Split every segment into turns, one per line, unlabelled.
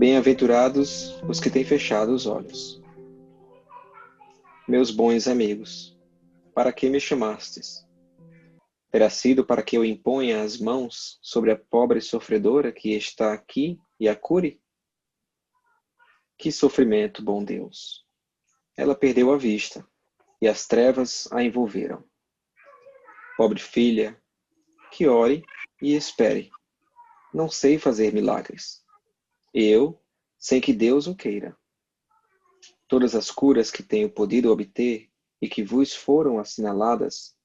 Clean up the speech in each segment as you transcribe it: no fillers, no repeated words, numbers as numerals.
Bem-aventurados os que têm fechado os olhos. Meus bons amigos, para que me chamastes? Terá sido para que eu imponha as mãos sobre a pobre sofredora que está aqui e a cure? Que sofrimento, bom Deus! Ela perdeu a vista e as trevas a envolveram. Pobre filha, que ore e espere. Não sei fazer milagres. Eu, sem que Deus o queira. Todas as curas que tenho podido obter e que vos foram assinaladas,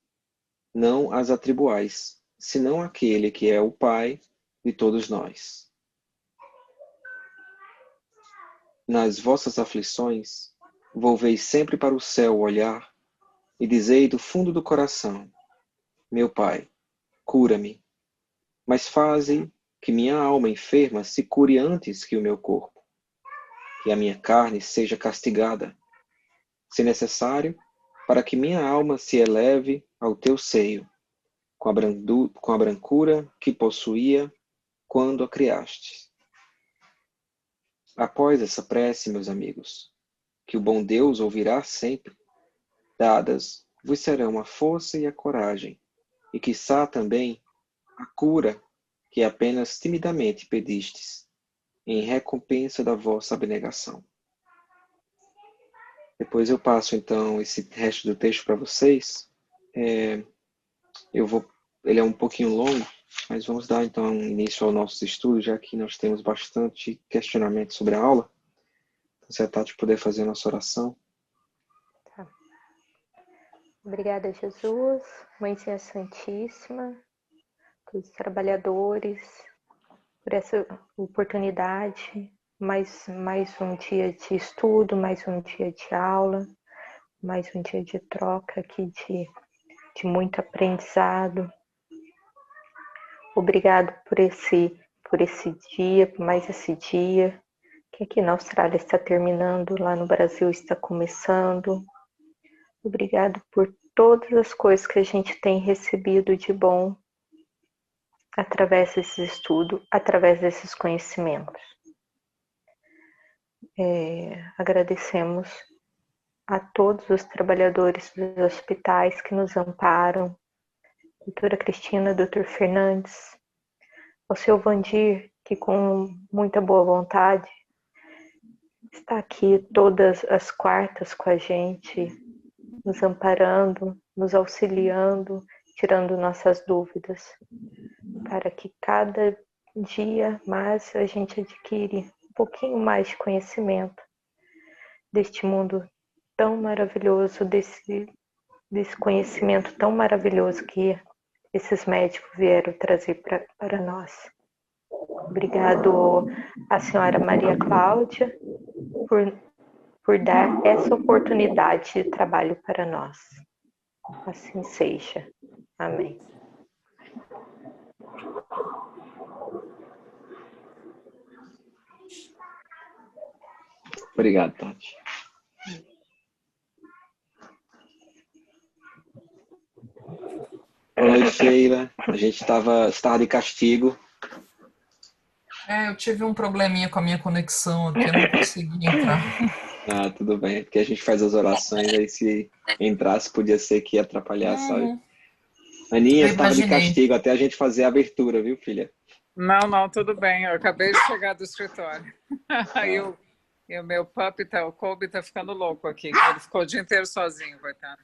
não as atribuais, senão àquele que é o Pai de todos nós. Nas vossas aflições, volvei sempre para o céu o olhar e dizei do fundo do coração: meu Pai, cura-me, mas faze que minha alma enferma se cure antes que o meu corpo, que a minha carne seja castigada, se necessário, para que minha alma se eleve ao teu seio, com a brancura que possuía quando a criaste. Após essa prece, meus amigos, que o bom Deus ouvirá sempre, dadas vos serão a força e a coragem, e quiçá também a cura que apenas timidamente pedistes, em recompensa da vossa abnegação. Depois eu passo então esse resto do texto para vocês. Ele é um pouquinho longo, mas vamos dar então início ao nosso estudo, já que nós temos bastante questionamento sobre a aula. Então, se a Tati puder fazer a nossa oração.
Tá. Obrigada, Jesus, Mãezinha Santíssima, pelos trabalhadores, por essa oportunidade, mais um dia de estudo, mais um dia de aula, mais um dia de troca aqui de muito aprendizado. Obrigado por esse dia, por mais esse dia, que aqui na Austrália está terminando, lá no Brasil está começando. Obrigado por todas as coisas que a gente tem recebido de bom através desse estudo, através desses conhecimentos. Agradecemos a todos os trabalhadores dos hospitais que nos amparam, doutora Cristina, doutor Fernandes, ao seu Vandir, que com muita boa vontade está aqui todas as quartas com a gente, nos amparando, nos auxiliando, tirando nossas dúvidas, para que cada dia mais a gente adquire um pouquinho mais de conhecimento deste mundo tão maravilhoso, desse conhecimento tão maravilhoso que esses médicos vieram trazer para nós. Obrigado à senhora Maria Cláudia por dar essa oportunidade de trabalho para nós. Assim seja. Amém.
Obrigado, Tati. Boa noite, Sheila. A gente estava de castigo.
Eu tive um probleminha com a minha conexão aqui, eu não consegui entrar.
Ah, tudo bem. Porque a gente faz as orações, aí se entrasse podia ser que ia atrapalhar, sabe? Aninha estava de castigo até a gente fazer a abertura, viu, filha?
Não, tudo bem. Eu acabei de chegar do escritório. E o meu puppy, o Kobe, tá ficando louco aqui. Ele ficou o dia inteiro sozinho, coitado.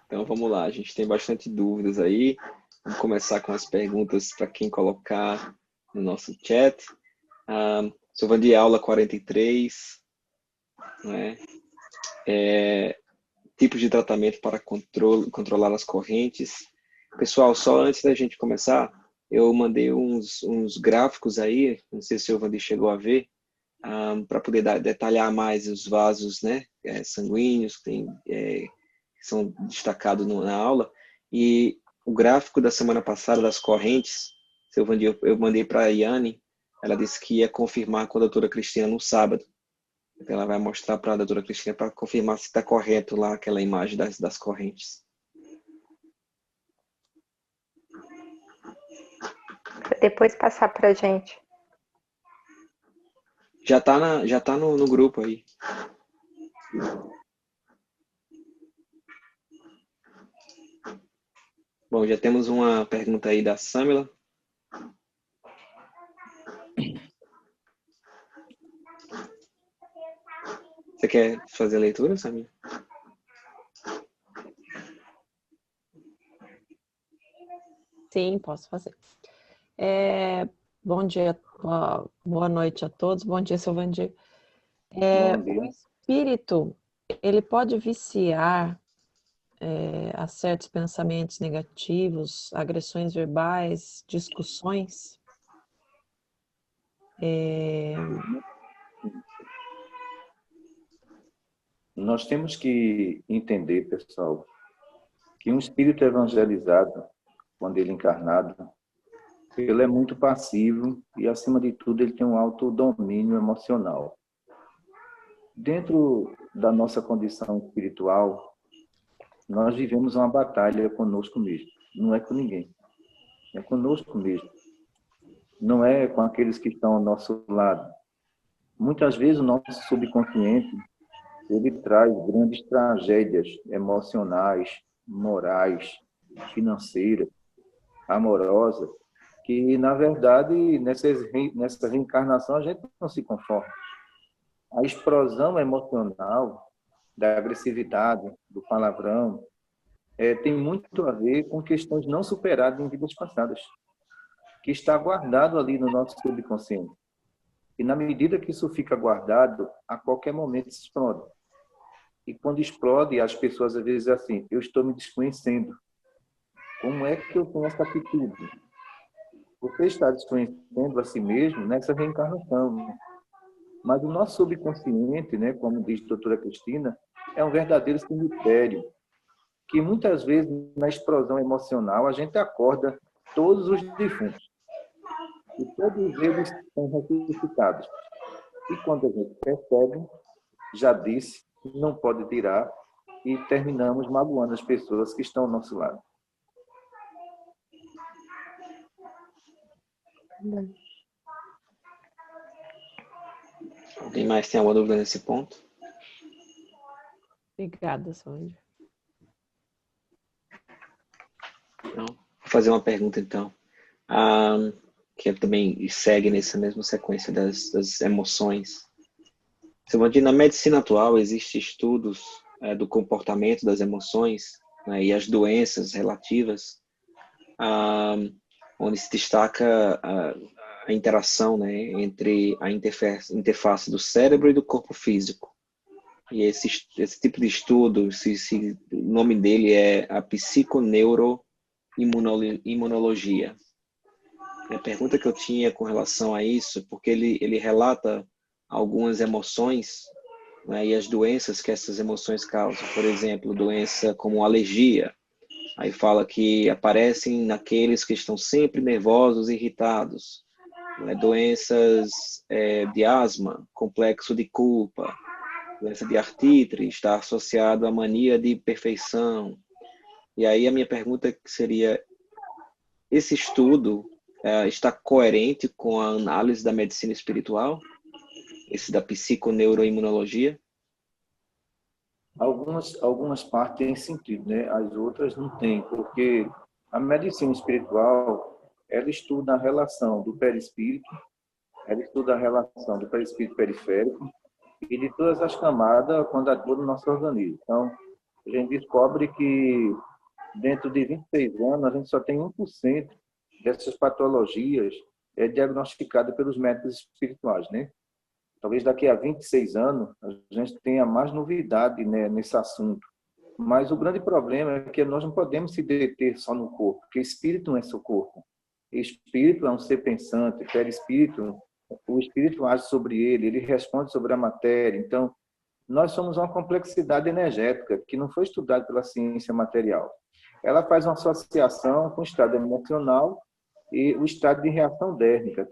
Então vamos lá, a gente tem bastante dúvidas aí. Vamos começar com as perguntas para quem colocar no nosso chat. Sou de aula 43, né? Tipos de tratamento para controlar as correntes. Pessoal, só antes da gente começar, eu mandei uns gráficos aí, não sei se o Vandi chegou a ver, para poder detalhar mais os vasos, né, sanguíneos que são destacados na aula. E o gráfico da semana passada das correntes, eu mandei para a Yane, ela disse que ia confirmar com a doutora Cristina no sábado. Então ela vai mostrar para a doutora Cristina para confirmar se está correto lá aquela imagem das correntes.
Para depois passar para a gente.
Já tá no grupo aí. Bom, já temos uma pergunta aí da Samila. Você quer fazer a leitura, Samila?
Sim, posso fazer. Bom dia, boa noite a todos. Bom dia, seu Vandir.
Bom dia.
O espírito, ele pode viciar a certos pensamentos negativos, agressões verbais, discussões?
Nós temos que entender, pessoal, que um espírito evangelizado, quando ele é encarnado, ele é muito passivo e, acima de tudo, ele tem um alto domínio emocional. Dentro da nossa condição espiritual, nós vivemos uma batalha conosco mesmo. Não é com ninguém. É conosco mesmo. Não é com aqueles que estão ao nosso lado. Muitas vezes o nosso subconsciente, ele traz grandes tragédias emocionais, morais, financeiras, amorosas, que, na verdade, nessa reencarnação, a gente não se conforma. A explosão emocional da agressividade, do palavrão, tem muito a ver com questões não superadas em vidas passadas, que está guardado ali no nosso subconsciente. E, na medida que isso fica guardado, a qualquer momento se explode. E quando explode, as pessoas às vezes dizem assim, eu estou me desconhecendo. Como é que eu tenho essa atitude? Você está desconhecendo a si mesmo nessa reencarnação. Mas o nosso subconsciente, né, como diz a doutora Cristina, é um verdadeiro cemitério, que muitas vezes, na explosão emocional, a gente acorda todos os defuntos. E todos eles são ressuscitados. E quando a gente percebe, já disse, não pode tirar, e terminamos magoando as pessoas que estão ao nosso lado.
Alguém mais tem alguma dúvida nesse ponto?
Obrigada, Sônia.
Não? Vou fazer uma pergunta, então. Que também segue nessa mesma sequência das emoções. Na medicina atual, existem estudos do comportamento das emoções, né, e as doenças relativas, onde se destaca a interação, né, entre a interface do cérebro e do corpo físico. E esse tipo de estudo, o nome dele é a psiconeuroimunologia. A pergunta que eu tinha com relação a isso, porque ele relata algumas emoções, né, e as doenças que essas emoções causam. Por exemplo, doença como alergia. Aí fala que aparecem naqueles que estão sempre nervosos e irritados. Né, doenças de asma, complexo de culpa. Doença de artrite está associado à mania de perfeição. E aí a minha pergunta seria, esse estudo está coerente com a análise da medicina espiritual? Esse da psiconeuroimunologia?
Algumas partes têm sentido, né? As outras não têm, porque a medicina espiritual, ela estuda a relação do perispírito, ela estuda a relação do perispírito periférico e de todas as camadas quando atua no nosso organismo. Então, a gente descobre que dentro de 26 anos, a gente só tem 1% dessas patologias diagnosticadas pelos médicos espirituais, né? Talvez daqui a 26 anos a gente tenha mais novidade, né, nesse assunto. Mas o grande problema é que nós não podemos se deter só no corpo, porque espírito não é só corpo. Espírito é um ser pensante, perispírito, o espírito age sobre ele responde sobre a matéria. Então, nós somos uma complexidade energética que não foi estudada pela ciência material. Ela faz uma associação com o estado emocional e o estado de reação dérmica.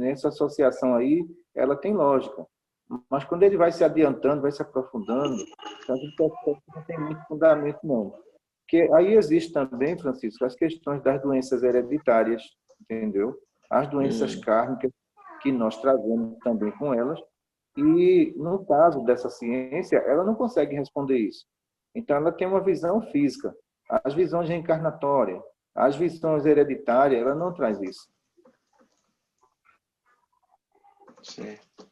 Essa associação aí, ela tem lógica. Mas quando ele vai se adiantando, vai se aprofundando, então a gente percebe que não tem muito fundamento, não. Porque aí existe também, Francisco, as questões das doenças hereditárias, entendeu? As doenças kármicas, que nós trazemos também com elas, E, no caso dessa ciência, ela não consegue responder isso. Então, ela tem uma visão física. As visões reencarnatórias, as visões hereditárias, ela não traz isso.
Certo.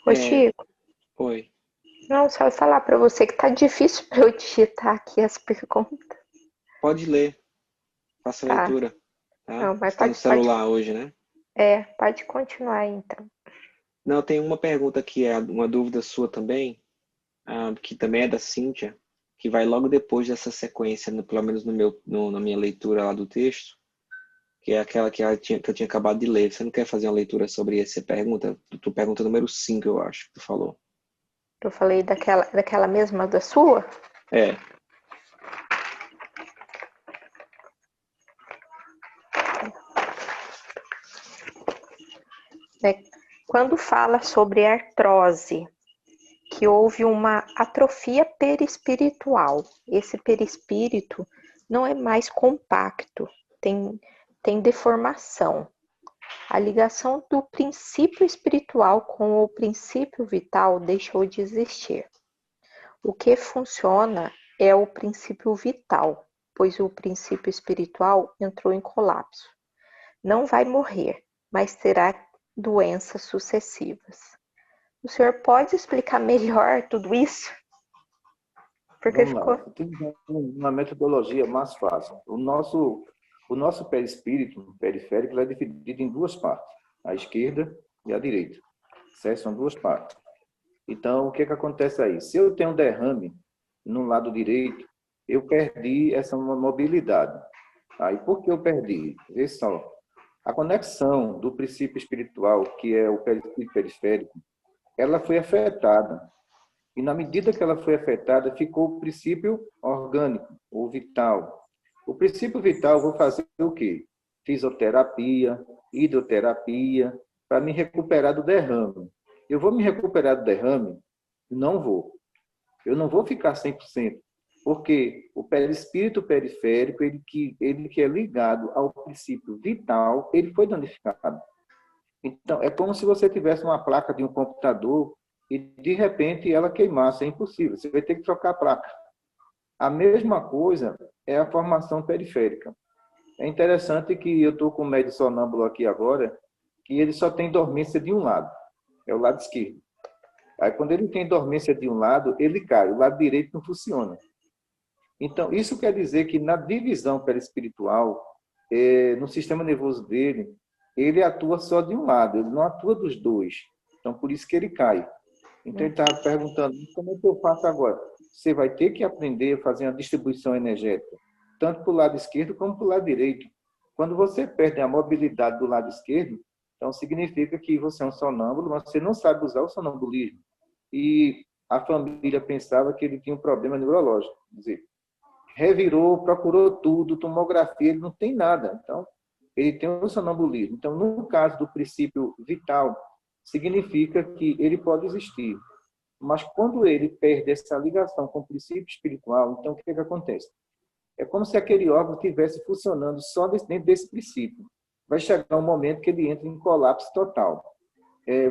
Ô, Chico,
Oi.
não, só falar para você que tá difícil para eu digitar aqui as perguntas.
Pode ler. Faça a
Tá.
leitura. Tá?
Não, mas
Você tá no
pode
celular hoje, né?
pode continuar aí, então.
Não, tem uma pergunta que é uma dúvida sua também, que também é da Cíntia, que vai logo depois dessa sequência, pelo menos na minha leitura lá do texto, que é aquela que eu tinha acabado de ler. Você não quer fazer uma leitura sobre essa pergunta? Tu pergunta número 5, eu acho, que tu falou.
Eu falei daquela mesma da sua?
É.
Quando fala sobre artrose, que houve uma atrofia perispiritual, esse perispírito não é mais compacto, tem deformação. A ligação do princípio espiritual com o princípio vital deixou de existir. O que funciona é o princípio vital, pois o princípio espiritual entrou em colapso. Não vai morrer, mas terá doenças sucessivas. O senhor pode explicar melhor tudo isso? Porque
Vamos lá. Tem uma metodologia mais fácil. O nosso perispírito periférico ele é dividido em duas partes, a esquerda e a direita. Certo? São duas partes. Então, o que acontece aí? Se eu tenho um derrame no lado direito, eu perdi essa mobilidade. Aí, por que eu perdi? Vê só. A conexão do princípio espiritual, que é o perispírito periférico, ela foi afetada. E na medida que ela foi afetada, ficou o princípio orgânico, ou vital. O princípio vital, eu vou fazer o quê? Fisioterapia, hidroterapia, para me recuperar do derrame. Eu vou me recuperar do derrame? Não vou. Eu não vou ficar 100%, porque o perispírito periférico, ele que é ligado ao princípio vital, ele foi danificado. Então, é como se você tivesse uma placa de um computador e, de repente, ela queimasse. É impossível, você vai ter que trocar a placa. A mesma coisa é a formação periférica. É interessante que eu estou com um médio sonâmbulo aqui agora, que ele só tem dormência de um lado, é o lado esquerdo. Aí, quando ele tem dormência de um lado, ele cai, o lado direito não funciona. Então, isso quer dizer que na divisão perispiritual, no sistema nervoso dele, ele atua só de um lado, ele não atua dos dois. Então, por isso que ele cai. Então, ele estava perguntando, como é que eu faço agora? Você vai ter que aprender a fazer uma distribuição energética, tanto para o lado esquerdo como para o lado direito. Quando você perde a mobilidade do lado esquerdo, então significa que você é um sonâmbulo, mas você não sabe usar o sonambulismo. E a família pensava que ele tinha um problema neurológico. Quer dizer, revirou, procurou tudo, tomografia, ele não tem nada. Então, ele tem um sonambulismo. Então, no caso do princípio vital, significa que ele pode existir. Mas quando ele perde essa ligação com o princípio espiritual, então o que acontece? É como se aquele órgão estivesse funcionando só dentro desse princípio. Vai chegar um momento que ele entra em colapso total.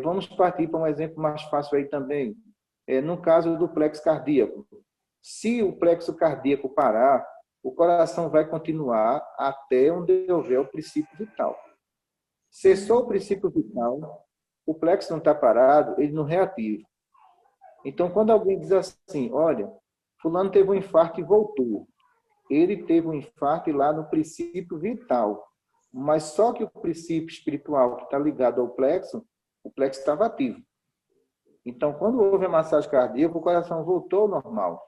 Vamos partir para um exemplo mais fácil aí também. No caso do plexo cardíaco. Se o plexo cardíaco parar, o coração vai continuar até onde houver o princípio vital. Cessou o princípio vital, o plexo não está parado, ele não reativa. Então, quando alguém diz assim, olha, fulano teve um infarto e voltou. Ele teve um infarto lá no princípio vital. Mas só que o princípio espiritual que está ligado ao plexo, o plexo estava ativo. Então, quando houve a massagem cardíaca, o coração voltou ao normal.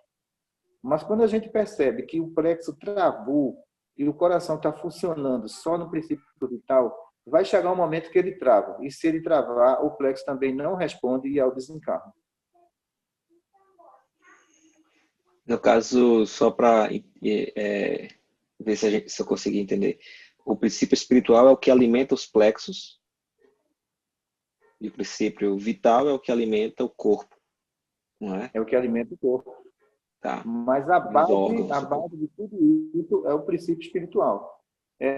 Mas quando a gente percebe que o plexo travou e o coração está funcionando só no princípio vital, vai chegar um momento que ele trava. E se ele travar, o plexo também não responde e é o desencarno.
No caso, só para ver se eu conseguir entender. O princípio espiritual é o que alimenta os plexos e o princípio vital é o que alimenta o corpo, não é?
É o que alimenta o corpo.
Tá.
Mas a base de tudo isso é o princípio espiritual.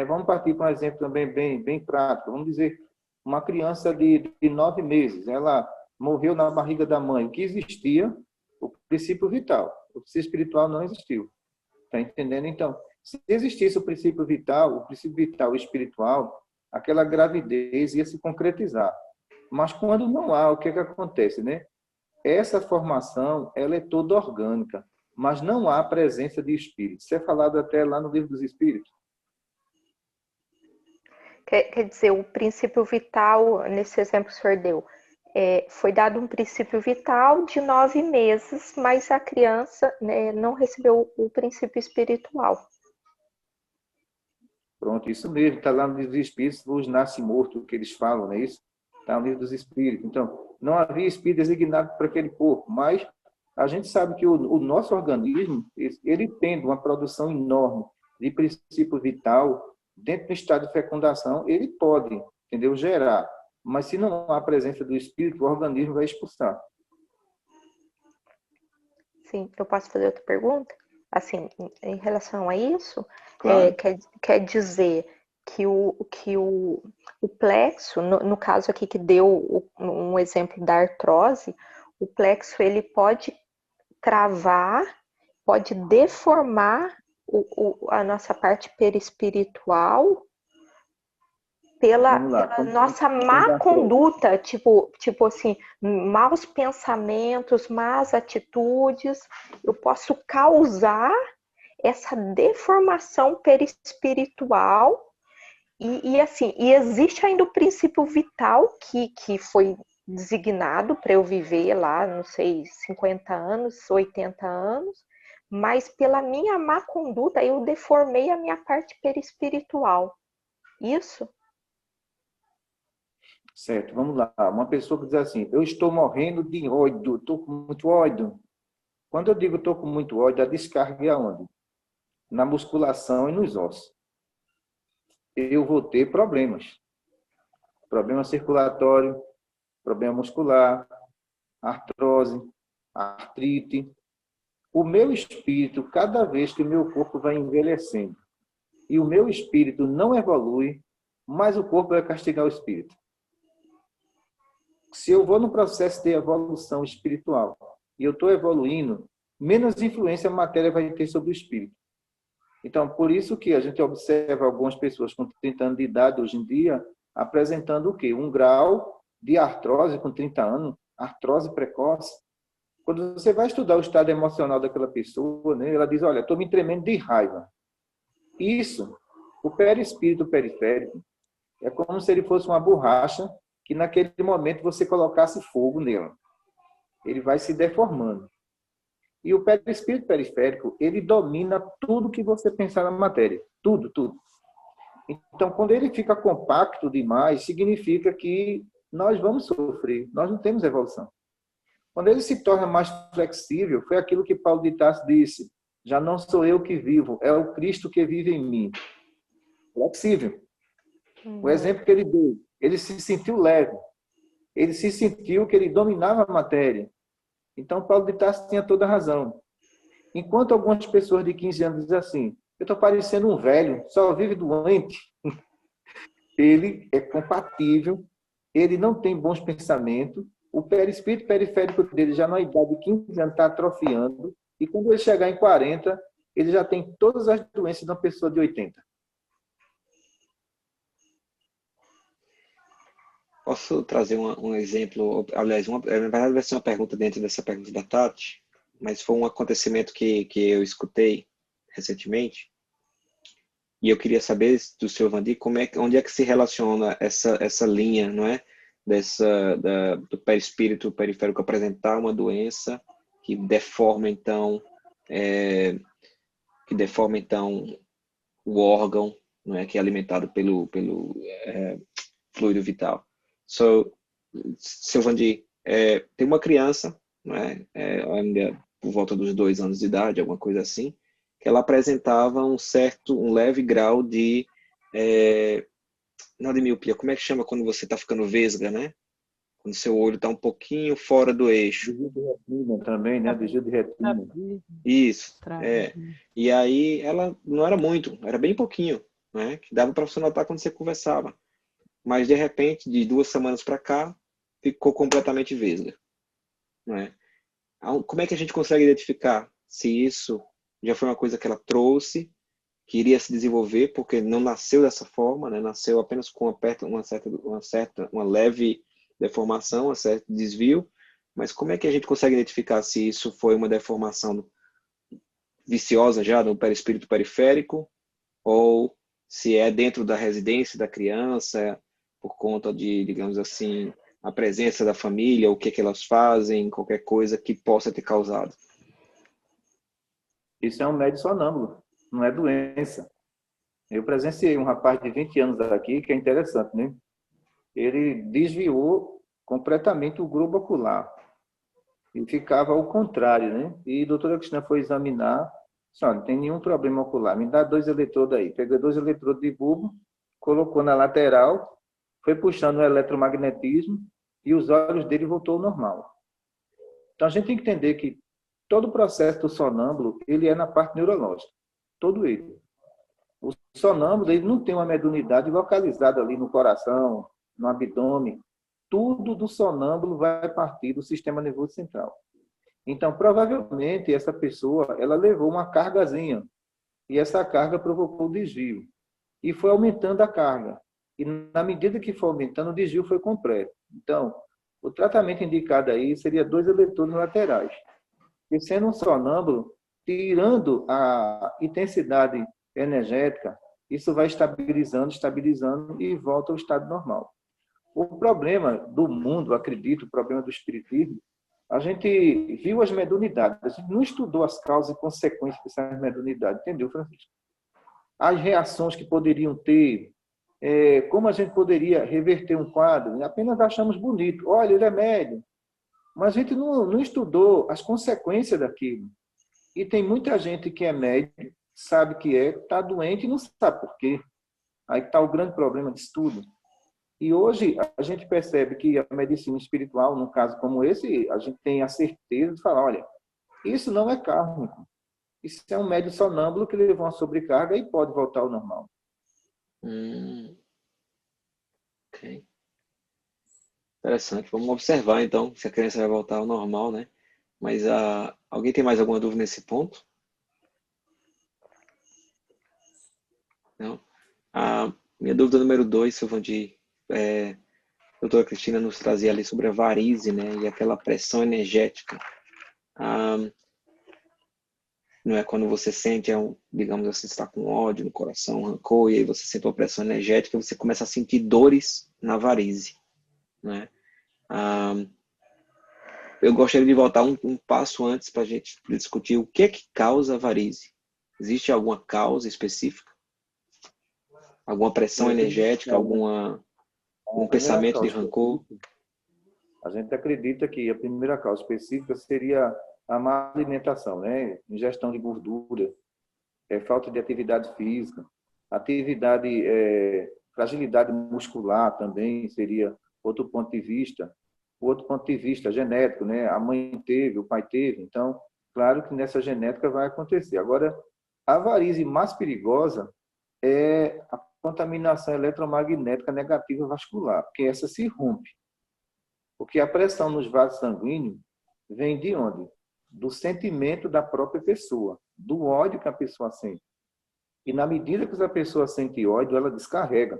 Vamos partir para um exemplo também bem prático. Vamos dizer, Uma criança de 9 meses, ela morreu na barriga da mãe. O que existia? O princípio vital. O princípio espiritual não existiu. Está entendendo? Então, se existisse o princípio vital espiritual, aquela gravidez ia se concretizar. Mas quando não há, o que é que acontece, né? Essa formação, ela é toda orgânica, mas não há presença de espírito. Isso é falado até lá no Livro dos Espíritos.
Quer dizer, o princípio vital, nesse exemplo que o senhor deu, foi dado um princípio vital de 9 meses, mas a criança, né, não recebeu o princípio espiritual.
Pronto, isso mesmo. Está lá no Livro dos Espíritos, os nasce morto, que eles falam, não é isso? Está no Livro dos Espíritos. Então, não havia espírito designado para aquele corpo, mas a gente sabe que o nosso organismo, ele tendo uma produção enorme de princípio vital, dentro do estado de fecundação, ele pode, entendeu, gerar. Mas se não há presença do espírito, o organismo vai expulsar.
Sim, eu posso fazer outra pergunta? Assim, em relação a isso,
Claro.
quer dizer que o plexo, no caso aqui que deu um exemplo da artrose, o plexo ele pode travar, pode deformar a nossa parte perispiritual pela nossa má conduta, tipo assim, maus pensamentos, más atitudes, eu posso causar essa deformação perispiritual e assim, e existe ainda o princípio vital que foi designado para eu viver lá, não sei, 50 anos, 80 anos, mas pela minha má conduta eu deformei a minha parte perispiritual. Isso?
Certo, vamos lá. Uma pessoa que diz assim, eu estou morrendo de ódio, estou com muito ódio. Quando eu digo estou com muito ódio, a descarga é aonde? Na musculação e nos ossos. Eu vou ter problemas. Problema circulatório, problema muscular, artrose, artrite. O meu espírito, cada vez que o meu corpo vai envelhecendo e o meu espírito não evolui, mais o corpo vai castigar o espírito. Se eu vou no processo de evolução espiritual e eu estou evoluindo, menos influência a matéria vai ter sobre o espírito. Então, por isso que a gente observa algumas pessoas com 30 anos de idade hoje em dia apresentando o quê? Um grau de artrose com 30 anos, artrose precoce. Quando você vai estudar o estado emocional daquela pessoa, né, ela diz, olha, estou me tremendo de raiva. Isso, o perispírito periférico, é como se ele fosse uma borracha que naquele momento você colocasse fogo nela. Ele vai se deformando. E o perispírito periférico, ele domina tudo que você pensar na matéria. Tudo, tudo. Então, quando ele fica compacto demais, significa que nós vamos sofrer. Nós não temos evolução. Quando ele se torna mais flexível, foi aquilo que Paulo de Tarso disse, já não sou eu que vivo, é o Cristo que vive em mim. Flexível. O exemplo que ele deu, ele se sentiu leve. Ele se sentiu que ele dominava a matéria. Então, Paulo de Tarso tinha toda a razão. Enquanto algumas pessoas de 15 anos dizem assim, eu estou parecendo um velho, só vive doente. Ele é compatível, ele não tem bons pensamentos, o perispírito periférico dele já na idade de 15 anos está atrofiando, e quando ele chegar em 40, ele já tem todas as doenças de uma pessoa de 80.
Posso trazer um exemplo? Aliás, na verdade vai ser uma pergunta dentro dessa pergunta da Tati, mas foi um acontecimento que eu escutei recentemente, e eu queria saber do seu Vandir onde é que se relaciona essa linha, não é? Do perispírito periférico apresentar uma doença que deforma então o órgão, não é, que é alimentado pelo fluido vital. Seu Vandir, tem uma criança, não é, ainda por volta dos 2 anos de idade, alguma coisa assim, que ela apresentava um leve grau de não de miopia, como é que chama quando você está ficando vesga, né? Quando seu olho está um pouquinho fora do eixo.
Desvio de retina também, né? Desvio de retina.
Isso. E aí ela não era muito, era bem pouquinho, né? Que dava para você notar quando você conversava. mas de repente, de 2 semanas para cá, ficou completamente vesga, não é? Como é que a gente consegue identificar se isso já foi uma coisa que ela trouxe, que iria se desenvolver, porque não nasceu dessa forma, né? Nasceu apenas com uma leve deformação, um certo desvio, mas como é que a gente consegue identificar se isso foi uma deformação viciosa já no perispírito periférico, ou se é dentro da residência da criança, por conta de, digamos assim, a presença da família, o que elas fazem, qualquer coisa que possa ter causado.
Isso é um médio sonâmbulo, não é doença. Eu presenciei um rapaz de 20 anos aqui, que é interessante, né? Ele desviou completamente o globo ocular. E ficava ao contrário, né? E a doutora Cristina foi examinar, disse, olha, não tem nenhum problema ocular, me dá 2 eletrodos aí. Pegou 2 eletrodos de bulbo, colocou na lateral, foi puxando o eletromagnetismo e os olhos dele voltou ao normal. Então a gente tem que entender que todo o processo do sonâmbulo, ele é na parte neurológica, todo ele. O sonâmbulo, ele não tem uma mediunidade localizada ali no coração, no abdômen. Tudo do sonâmbulo vai partir do sistema nervoso central. Então, provavelmente, essa pessoa, ela levou uma cargazinha, e essa carga provocou o desvio. E foi aumentando a carga. E na medida que foi aumentando, o desvio foi completo. Então, o tratamento indicado aí seria 2 eletrodos laterais. E sendo um sonâmbulo, tirando a intensidade energética, isso vai estabilizando e volta ao estado normal. O problema do mundo, acredito, o problema do espiritismo, a gente viu as mediunidades, a gente não estudou as causas e consequências dessas mediunidades, entendeu, Francisco? As reações que poderiam ter, como a gente poderia reverter um quadro, apenas achamos bonito. Olha, ele é médium. Mas a gente não estudou as consequências daquilo. E tem muita gente que é médium, sabe que está doente e não sabe por quê. Aí está o grande problema disso tudo. E hoje a gente percebe que a medicina espiritual, num caso como esse, a gente tem a certeza de falar, olha, isso não é kármico. Isso é um médium sonâmbulo que levou uma sobrecarga e pode voltar ao normal.
Ok. Interessante. Vamos observar, então, se a criança vai voltar ao normal, né? Mas alguém tem mais alguma dúvida nesse ponto? Não? A minha dúvida número 2, Silvandir, a doutora Cristina nos trazia ali sobre a varize, né? E aquela pressão energética. Não é quando você sente, digamos assim, está com ódio no coração, rancor, e aí você sente uma pressão energética, você começa a sentir dores na varize, né? Eu gostaria de voltar um passo antes para a gente discutir o que é que causa a varize. Existe alguma causa específica? Alguma pressão energética? Algum pensamento de rancor?
A gente acredita que a primeira causa específica seria a má alimentação, né? Ingestão de gordura, falta de atividade física, fragilidade muscular também seria outro ponto de vista. O outro ponto de vista genético, né? A mãe teve, o pai teve, então, claro que nessa genética vai acontecer. Agora, a varize mais perigosa é a contaminação eletromagnética negativa vascular, porque essa se rompe. Porque a pressão nos vasos sanguíneos vem de onde? Do sentimento da própria pessoa, do ódio que a pessoa sente. E na medida que a pessoa sente ódio, ela descarrega.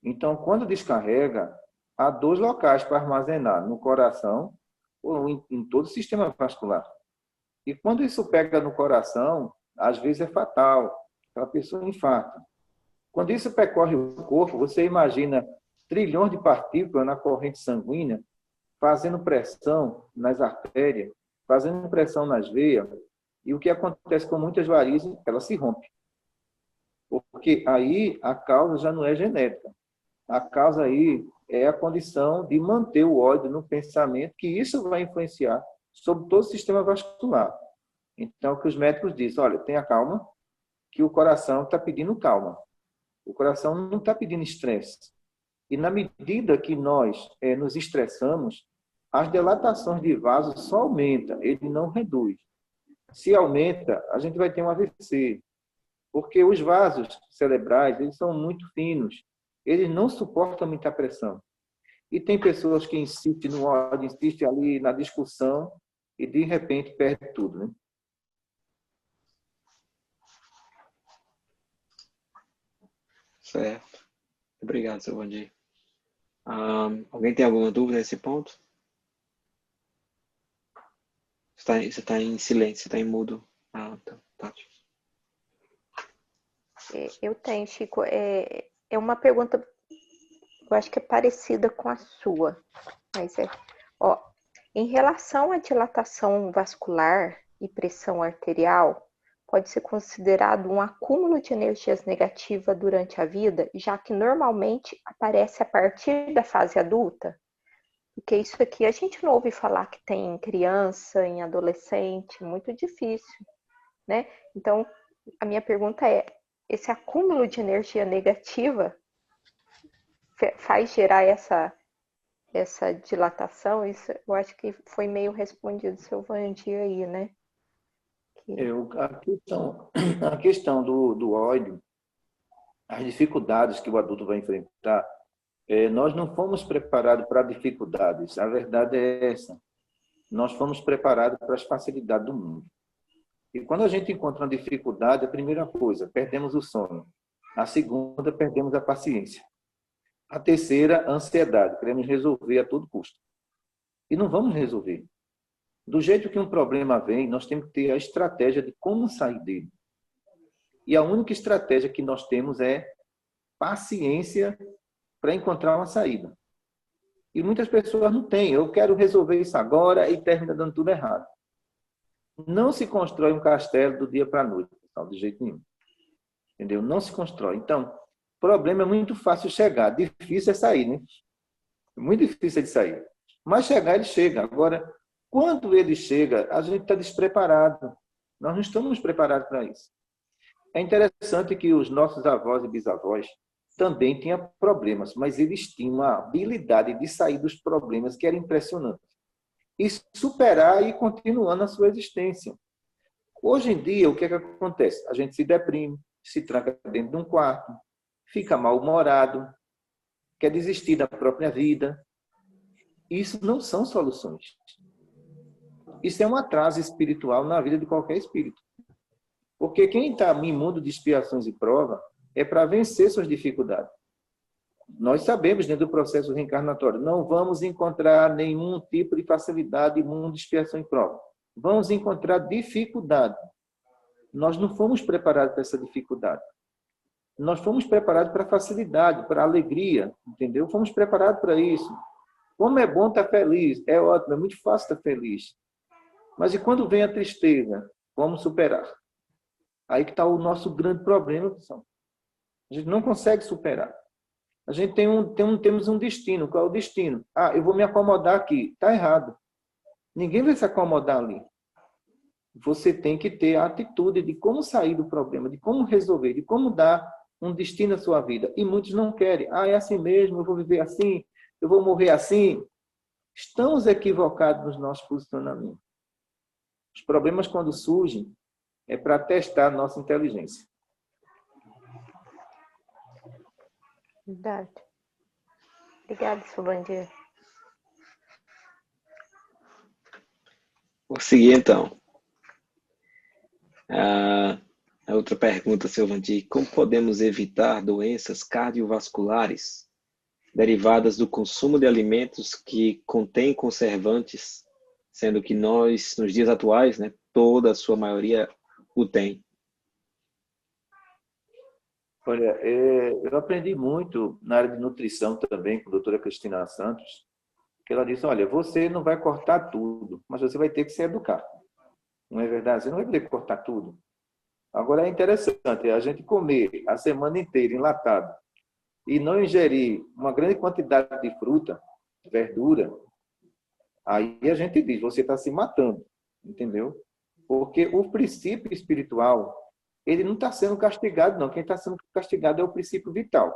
Então, quando descarrega, há 2 locais para armazenar, no coração ou em todo o sistema vascular. E quando isso pega no coração, às vezes é fatal, a pessoa infarta. Quando isso percorre o corpo, você imagina trilhões de partículas na corrente sanguínea, fazendo pressão nas artérias, fazendo pressão nas veias, e o que acontece com muitas varizes, ela se rompe. Porque aí a causa já não é genética. A causa aí é a condição de manter o ódio no pensamento, que isso vai influenciar sobre todo o sistema vascular. Então, o que os médicos dizem, olha, tenha calma, que o coração está pedindo calma. O coração não está pedindo estresse. E na medida que nós nos estressamos, as dilatações de vasos só aumentam, ele não reduz. Se aumenta, a gente vai ter um AVC, porque os vasos cerebrais eles são muito finos Eles não suportam muita pressão. E tem pessoas que insistem no ódio, insistem ali na discussão e, de repente, perde tudo, né?
Certo. Obrigado, seu Vandir. Alguém tem alguma dúvida nesse ponto? Você está em silêncio, você está em mudo. Tá. Tati.
Eu tenho, Chico. É uma pergunta, eu acho que é parecida com a sua. Mas em relação à dilatação vascular e pressão arterial, pode ser considerado um acúmulo de energias negativas durante a vida, já que normalmente aparece a partir da fase adulta? Porque isso aqui a gente não ouve falar que tem em criança, em adolescente, muito difícil, né? Então, a minha pergunta é, esse acúmulo de energia negativa faz gerar essa dilatação? Isso eu acho que foi meio respondido seu Vandir aí, né?
A questão do ódio, as dificuldades que o adulto vai enfrentar, nós não fomos preparados para dificuldades. A verdade é essa. Nós fomos preparados para as facilidades do mundo. E quando a gente encontra uma dificuldade, a primeira coisa, perdemos o sono. A segunda, perdemos a paciência. A terceira, a ansiedade. Queremos resolver a todo custo. E não vamos resolver. Do jeito que um problema vem, nós temos que ter a estratégia de como sair dele. E a única estratégia que nós temos é paciência para encontrar uma saída. E muitas pessoas não têm. Eu quero resolver isso agora e termina dando tudo errado. Não se constrói um castelo do dia para a noite, de jeito nenhum. Entendeu? Não se constrói. Então, o problema é muito fácil chegar. Difícil é sair, né? Muito difícil de sair. Mas chegar, ele chega. Agora, quando ele chega, a gente está despreparado. Nós não estamos preparados para isso. É interessante que os nossos avós e bisavós também tinham problemas, mas eles tinham uma habilidade de sair dos problemas que era impressionante. E superar e continuar na sua existência. Hoje em dia, o que é que acontece? A gente se deprime, se tranca dentro de um quarto, fica mal-humorado, quer desistir da própria vida. Isso não são soluções. Isso é um atraso espiritual na vida de qualquer espírito. Porque quem está em mundo de expiações e prova é para vencer suas dificuldades. Nós sabemos, dentro do processo reencarnatório, não vamos encontrar nenhum tipo de facilidade em mundo de expiação e prova. Vamos encontrar dificuldade. Nós não fomos preparados para essa dificuldade. Nós fomos preparados para a facilidade, para a alegria, entendeu? Fomos preparados para isso. Como é bom estar feliz, é ótimo, é muito fácil estar feliz. Mas e quando vem a tristeza, como superar? Aí que está o nosso grande problema, pessoal. A gente não consegue superar. A gente temos um destino. Qual é o destino? Eu vou me acomodar aqui. Está errado. Ninguém vai se acomodar ali. Você tem que ter a atitude de como sair do problema, de como resolver, de como dar um destino à sua vida. E muitos não querem. É assim mesmo, eu vou viver assim, eu vou morrer assim. Estamos equivocados nos nossos posicionamentos. Os problemas, quando surgem, é para testar a nossa inteligência.
Verdade. Obrigada, seu Vandir.
Vou seguir, então. A outra pergunta, seu Vandir. Como podemos evitar doenças cardiovasculares derivadas do consumo de alimentos que contêm conservantes, sendo que nós, nos dias atuais, né, toda a sua maioria o tem?
Olha, eu aprendi muito na área de nutrição também com a doutora Cristina Santos, que ela disse, olha, você não vai cortar tudo, mas você vai ter que se educar. Não é verdade? Você não vai poder cortar tudo. Agora, é interessante a gente comer a semana inteira enlatado e não ingerir uma grande quantidade de fruta, verdura, aí a gente diz, você está se matando, entendeu? Porque o princípio espiritual, ele não está sendo castigado, não. Quem está sendo castigado é o princípio vital.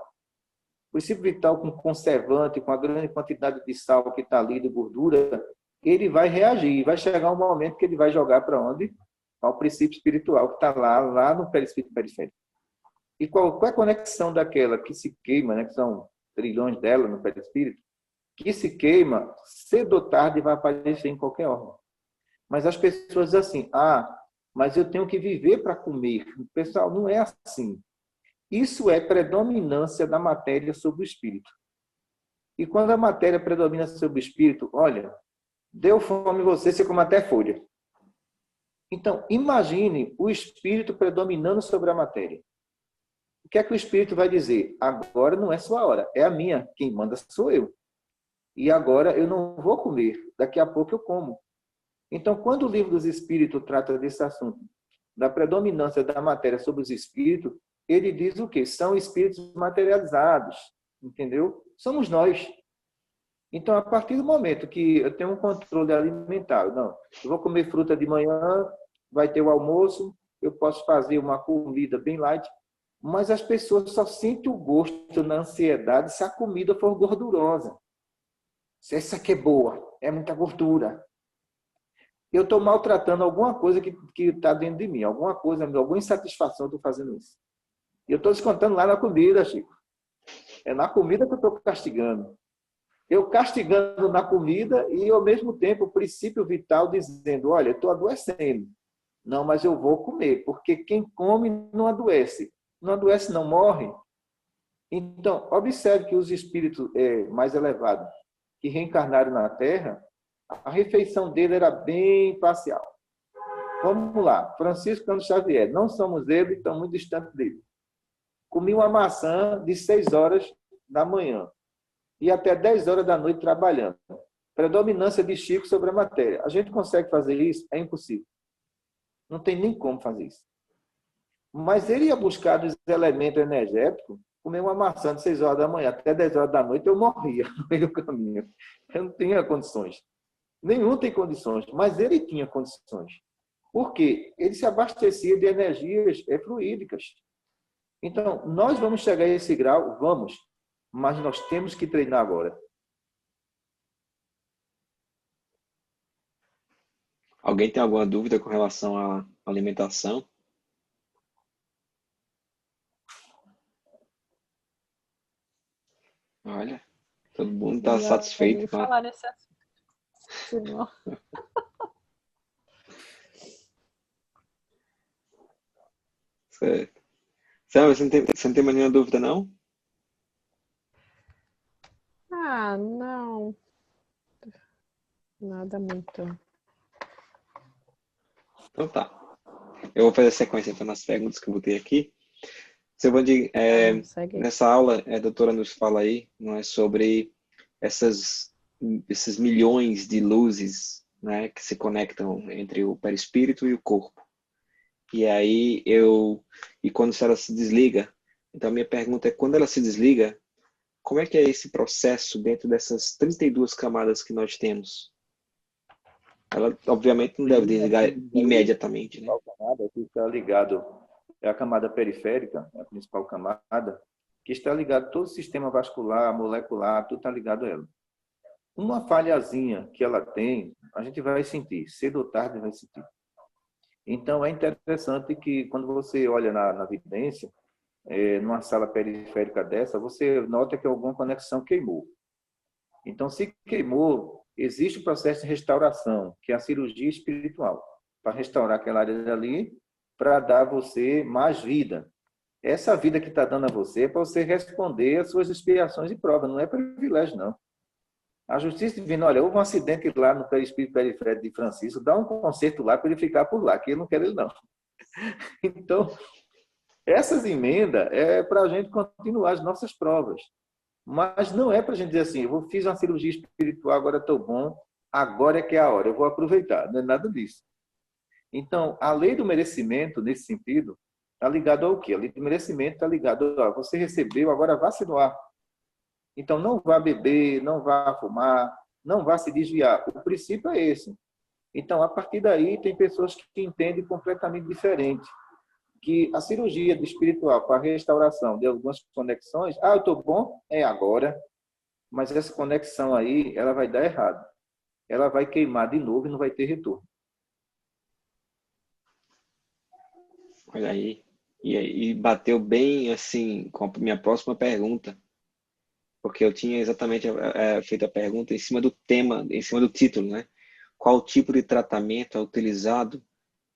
O princípio vital com conservante, com a grande quantidade de sal que está ali, de gordura, ele vai reagir. Vai chegar um momento que ele vai jogar para onde? Ao princípio espiritual que está lá no perispírito periférico. E qual é a conexão daquela que se queima, né? Que são trilhões dela no perispírito, que se queima, cedo ou tarde vai aparecer em qualquer órgão. Mas as pessoas dizem assim, mas eu tenho que viver para comer. Pessoal, não é assim. Isso é predominância da matéria sobre o espírito. E quando a matéria predomina sobre o espírito, olha, deu fome em você, você come até folha. Então, imagine o espírito predominando sobre a matéria. O que é que o espírito vai dizer? Agora não é sua hora, é a minha. Quem manda sou eu. E agora eu não vou comer, daqui a pouco eu como. Então, quando o livro dos espíritos trata desse assunto, da predominância da matéria sobre os espíritos, ele diz o quê? São espíritos materializados, entendeu? Somos nós. Então, a partir do momento que eu tenho um controle alimentar, não, eu vou comer fruta de manhã, vai ter o almoço, eu posso fazer uma comida bem light, mas as pessoas só sentem o gosto na ansiedade se a comida for gordurosa. Se essa aqui é boa, é muita gordura. Eu estou maltratando alguma coisa que está dentro de mim, alguma insatisfação, estou fazendo isso. E eu estou descontando lá na comida, Chico. É na comida que eu estou castigando. Eu castigando na comida e, ao mesmo tempo, o princípio vital dizendo, olha, eu estou adoecendo. Não, mas eu vou comer, porque quem come não adoece. Não adoece, não morre. Então, observe que os espíritos mais elevados que reencarnaram na Terra, a refeição dele era bem parcial. Vamos lá, Francisco Cândido Xavier, não somos ele, estamos muito distantes dele. Comi uma maçã de 6 horas da manhã e até 10 horas da noite trabalhando. Predominância de Chico sobre a matéria. A gente consegue fazer isso? É impossível. Não tem nem como fazer isso. Mas ele ia buscar os elementos energéticos, comer uma maçã de 6 horas da manhã até 10 horas da noite, eu morria no meio do caminho. Eu não tinha condições. Nenhum tem condições, mas ele tinha condições. Por quê? Ele se abastecia de energias fluídicas. Então, nós vamos chegar a esse grau? Vamos. Mas nós temos que treinar agora.
Alguém tem alguma dúvida com relação à alimentação? Olha, todo mundo está satisfeito com
falar nesse assunto. Senão...
Certo. Sam, você não tem mais nenhuma dúvida, não?
Não. Nada muito.
Então tá. Eu vou fazer sequência então nas perguntas que eu botei aqui. Seu Vandir, nessa aula, a doutora nos fala aí, não é, sobre esses milhões de luzes, né, que se conectam entre o perispírito e o corpo. E aí e quando ela se desliga, então a minha pergunta é, quando ela se desliga, como é que é esse processo dentro dessas 32 camadas que nós temos? Ela, obviamente, não deve desligar imediatamente, né?
A camada que está ligado é a camada periférica, a principal camada, que está ligado todo o sistema vascular, molecular, tudo está ligado a ela. Uma falhazinha que ela tem, a gente vai sentir, cedo ou tarde vai sentir. Então, é interessante que, quando você olha na vidência, numa sala periférica dessa, você nota que alguma conexão queimou. Então, se queimou, existe o processo de restauração, que é a cirurgia espiritual, para restaurar aquela área dali, para dar a você mais vida. Essa vida que está dando a você é para você responder às suas expiações e provas, não é privilégio, não. A justiça divina, olha, houve um acidente lá no perispírito periférico de Francisco, dá um conserto lá para ele ficar por lá, que eu não quero ele, não. Então, essas emendas é para a gente continuar as nossas provas. Mas não é para a gente dizer assim, eu fiz uma cirurgia espiritual, agora estou bom, agora é que é a hora, eu vou aproveitar. Não é nada disso. Então, a lei do merecimento, nesse sentido, está ligado ao quê? A lei do merecimento está ligado a você recebeu, agora vá se doar. Então, não vá beber, não vá fumar, não vá se desviar. O princípio é esse. Então, a partir daí, tem pessoas que entendem completamente diferente. Que a cirurgia espiritual para a restauração de algumas conexões, eu estou bom, é agora, mas essa conexão aí, ela vai dar errado. Ela vai queimar de novo e não vai ter retorno.
Olha aí. E bateu bem, assim, com a minha próxima pergunta, porque eu tinha exatamente feito a pergunta em cima do tema, em cima do título, né? Qual tipo de tratamento é utilizado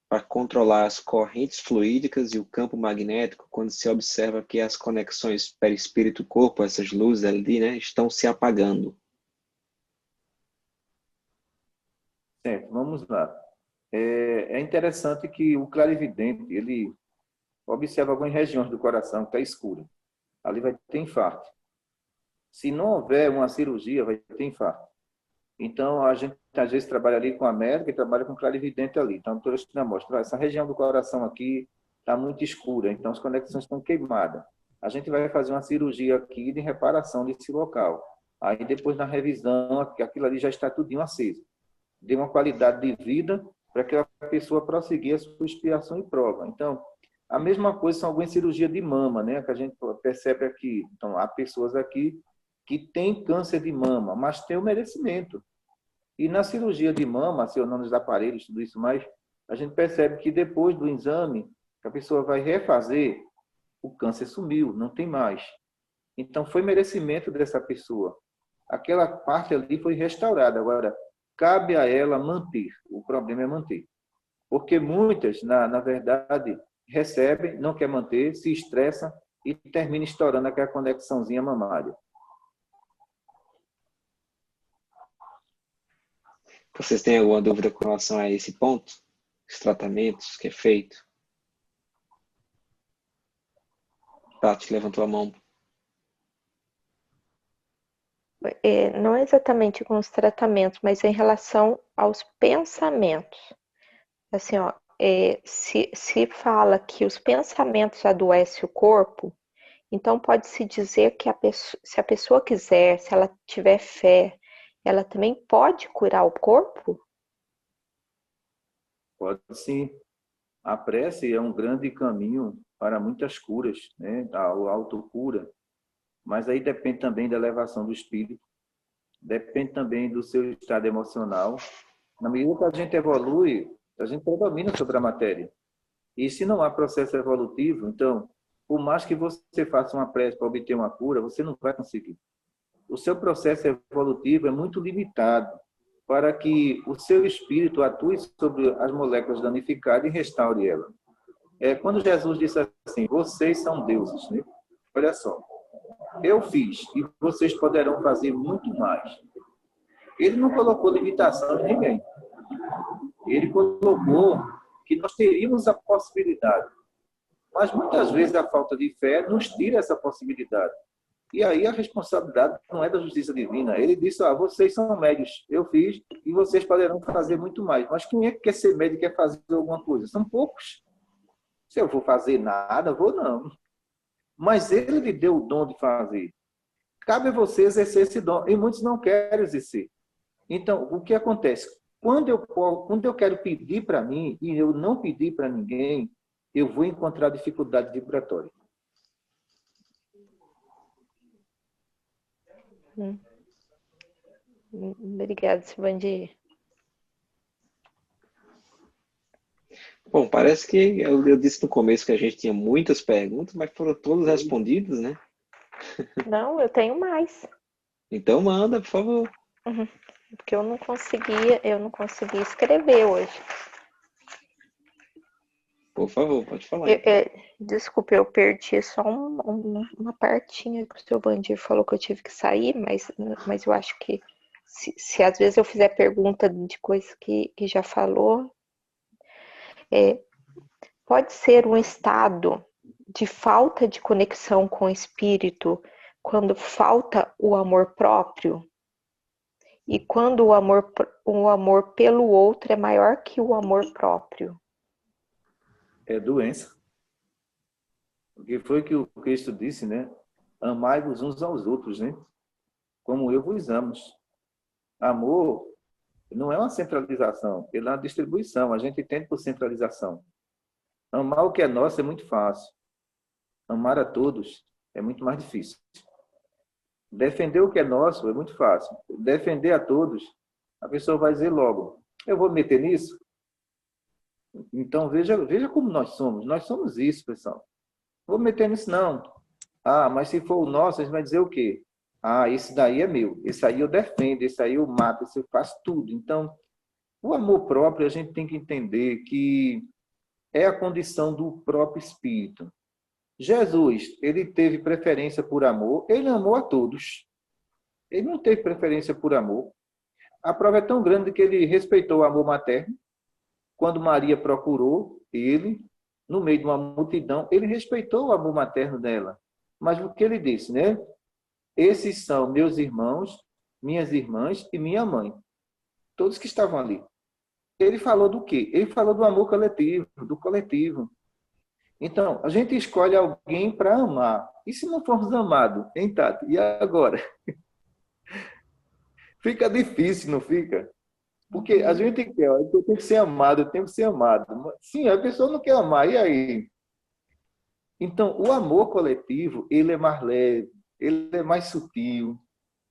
para controlar as correntes fluídicas e o campo magnético quando se observa que as conexões perispírito-corpo, essas luzes ali, né, estão se apagando?
Certo, vamos lá. É interessante que o clarividente, ele observa algumas regiões do coração que está escura. Ali vai ter infarto. Se não houver uma cirurgia, vai ter infarto. Então, a gente às vezes trabalha ali com a médica e trabalha com clarividente ali. Então, estou estudando, mostra, essa região do coração aqui está muito escura, então as conexões estão queimadas. A gente vai fazer uma cirurgia aqui de reparação desse local. Aí, depois, na revisão, aquilo ali já está tudinho aceso. Dê uma qualidade de vida para que a pessoa prosseguir a sua expiação e prova. Então, a mesma coisa são algumas cirurgias de mama, né, que a gente percebe aqui. Então, há pessoas aqui que têm câncer de mama, mas têm o merecimento. E na cirurgia de mama, acionando os aparelhos, tudo isso mais, a gente percebe que depois do exame, que a pessoa vai refazer, o câncer sumiu, não tem mais. Então, foi merecimento dessa pessoa. Aquela parte ali foi restaurada. Agora, cabe a ela manter. O problema é manter. Porque muitas, na verdade, recebem, não quer manter, se estressa e termina estourando aquela conexãozinha mamária.
Vocês têm alguma dúvida com relação a esse ponto? Os tratamentos que é feito? Tati levantou a mão.
Não exatamente com os tratamentos, mas em relação aos pensamentos. Assim, ó, se fala que os pensamentos adoecem o corpo, então pode-se dizer que se a pessoa quiser, se ela tiver fé, ela também pode curar o corpo?
Pode sim. A prece é um grande caminho para muitas curas, né? A autocura. Mas aí depende também da elevação do espírito, depende também do seu estado emocional. Na medida que a gente evolui, a gente predomina sobre a matéria. E se não há processo evolutivo, então, por mais que você faça uma prece para obter uma cura, você não vai conseguir. O seu processo evolutivo é muito limitado para que o seu espírito atue sobre as moléculas danificadas e restaure elas. Quando Jesus disse assim, vocês são deuses, né? Olha só, eu fiz e vocês poderão fazer muito mais. Ele não colocou limitação em ninguém. Ele colocou que nós teríamos a possibilidade. Mas muitas vezes a falta de fé nos tira essa possibilidade. E aí a responsabilidade não é da justiça divina. Ele disse, vocês são médios, eu fiz e vocês poderão fazer muito mais. Mas quem é que quer ser médico e quer fazer alguma coisa? São poucos. Se eu vou fazer nada, vou não. Mas ele lhe deu o dom de fazer. Cabe a você exercer esse dom. E muitos não querem exercer. Então, o que acontece? Quando eu quero pedir para mim e eu não pedir para ninguém, eu vou encontrar dificuldade vibratória.
Obrigada, Sivandi.
Bom, parece que eu disse no começo que a gente tinha muitas perguntas, mas foram todas respondidas, né?
Não, eu tenho mais.
Então manda, por favor.
Porque eu não consegui escrever hoje.
Por favor, pode falar.
Desculpe, eu perdi só uma partinha que o seu Bandir falou que eu tive que sair, mas eu acho que se às vezes eu fizer pergunta de coisa que já falou, pode ser um estado de falta de conexão com o espírito quando falta o amor próprio e quando o amor pelo outro é maior que o amor próprio.
É doença. Porque foi que o Cristo disse, né? Amai-vos uns aos outros, né? Como eu vos amo. Amor não é uma centralização, ele é uma distribuição. A gente entende por centralização. Amar o que é nosso é muito fácil. Amar a todos é muito mais difícil. Defender o que é nosso é muito fácil. Defender a todos, a pessoa vai dizer logo, eu vou meter nisso? Então, veja como nós somos. Nós somos isso, pessoal. Vou meter nisso não. Ah, mas se for o nosso, a gente vai dizer o quê? Ah, esse daí é meu, esse aí eu defendo, esse aí eu mato, esse eu faço tudo. Então, o amor próprio, a gente tem que entender que é a condição do próprio espírito. Jesus, ele teve preferência por amor, ele amou a todos. Ele não teve preferência por amor. A prova é tão grande que ele respeitou o amor materno. Quando Maria procurou ele, no meio de uma multidão, ele respeitou o amor materno dela. Mas o que ele disse, né? Esses são meus irmãos, minhas irmãs e minha mãe. Todos que estavam ali. Ele falou do quê? Ele falou do amor coletivo, do coletivo. Então, a gente escolhe alguém para amar. E se não formos amados, hein, Tati? E agora? Fica difícil, não fica? Porque a gente quer, eu tenho que ser amado, eu tenho que ser amado. Sim, a pessoa não quer amar, e aí? Então, o amor coletivo, ele é mais leve, ele é mais sutil,